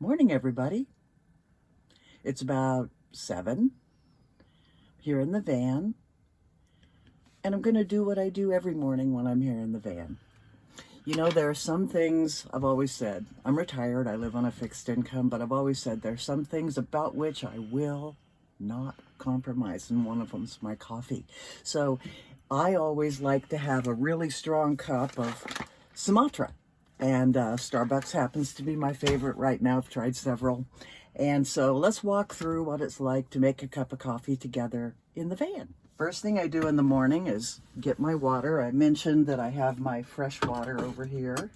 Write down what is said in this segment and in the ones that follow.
Morning, everybody. It's about 7 here in the van, and I'm going to do what I do every morning when I'm here in the van. You know, there are some things I've always said. I'm retired, I live on a fixed income, but I've always said there are some things about which I will not compromise, and one of them's my coffee. So I always like to have a really strong cup of Sumatra. And Starbucks happens to be my favorite right now. I've tried several. And so let's walk through what it's like to make a cup of coffee together in the van. First thing I do in the morning is get my water. I mentioned that I have my fresh water over here.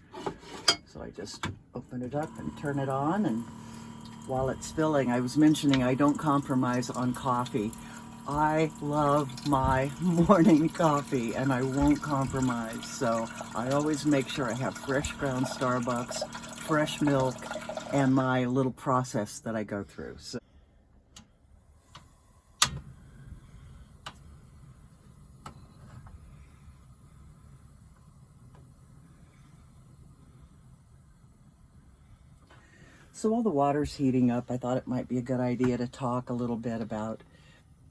So I just open it up and turn it on. And while it's filling, I was mentioning I don't compromise on coffee. I love my morning coffee and I won't compromise. So I always make sure I have fresh ground Starbucks, fresh milk, and my little process that I go through. So while the water's heating up, I thought it might be a good idea to talk a little bit about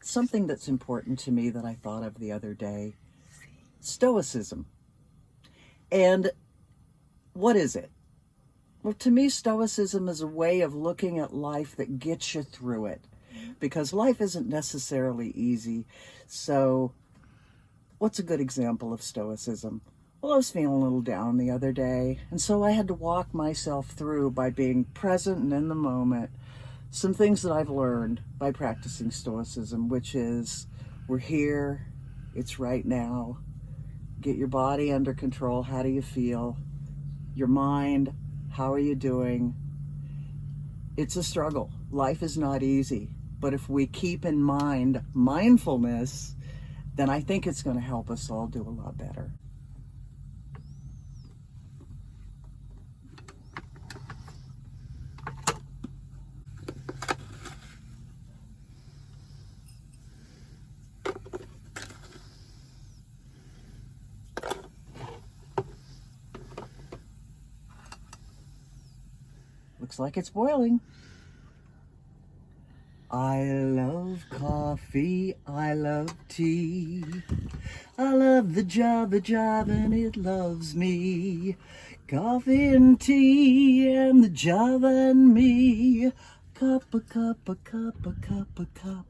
something that's important to me that I thought of the other day. Stoicism. And what is it? Well, to me, Stoicism is a way of looking at life that gets you through it, because life isn't necessarily easy. So what's a good example of Stoicism? Well, I was feeling a little down the other day, and so I had to walk myself through by being present and in the moment. Some things that I've learned by practicing Stoicism, which is we're here, it's right now. Get your body under control. How do you feel? Your mind, how are you doing? It's a struggle. Life is not easy. But if we keep in mind mindfulness, then I think it's going to help us all do a lot better. Looks like it's boiling. I love coffee, I love tea. I love the job, and it loves me. Coffee and tea and the Java and me. Cup, a cup, a cup, a cup, a cup.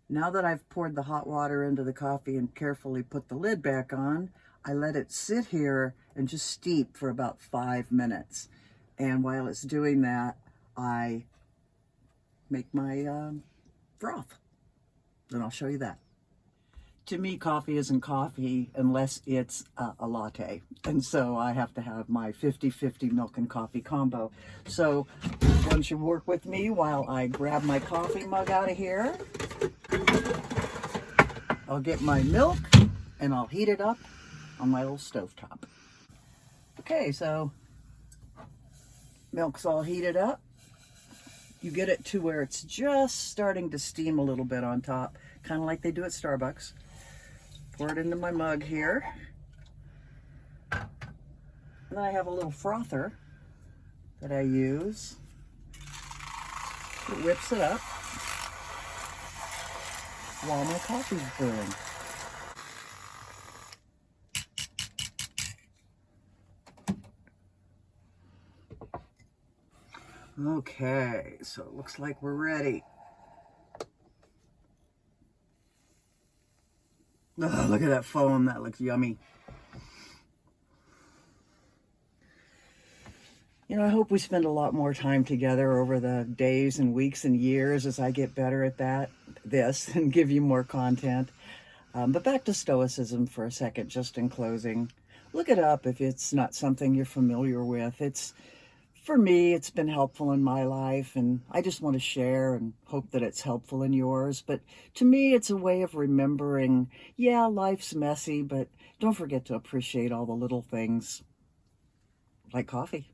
Now that I've poured the hot water into the coffee and carefully put the lid back on, I let it sit here and just steep for about 5 minutes. And while it's doing that, I make my froth. Then I'll show you that. To me, coffee isn't coffee unless it's a latte. And so I have to have my 50-50 milk and coffee combo. So why don't you work with me while I grab my coffee mug out of here. I'll get my milk and I'll heat it up on my little stovetop. Okay, so milk's all heated up. You get it to where it's just starting to steam a little bit on top, kind of like they do at Starbucks. Pour it into my mug here. And then I have a little frother that I use. It whips it up while my coffee's brewing. Okay, so it looks like we're ready. Oh, look at that foam, that looks yummy. You know, I hope we spend a lot more time together over the days and weeks and years as I get better at this, and give you more content. But back to Stoicism for a second, just in closing. Look it up if it's not something you're familiar with. For me, it's been helpful in my life, and I just want to share and hope that it's helpful in yours. But to me, it's a way of remembering, yeah, life's messy, but don't forget to appreciate all the little things like coffee.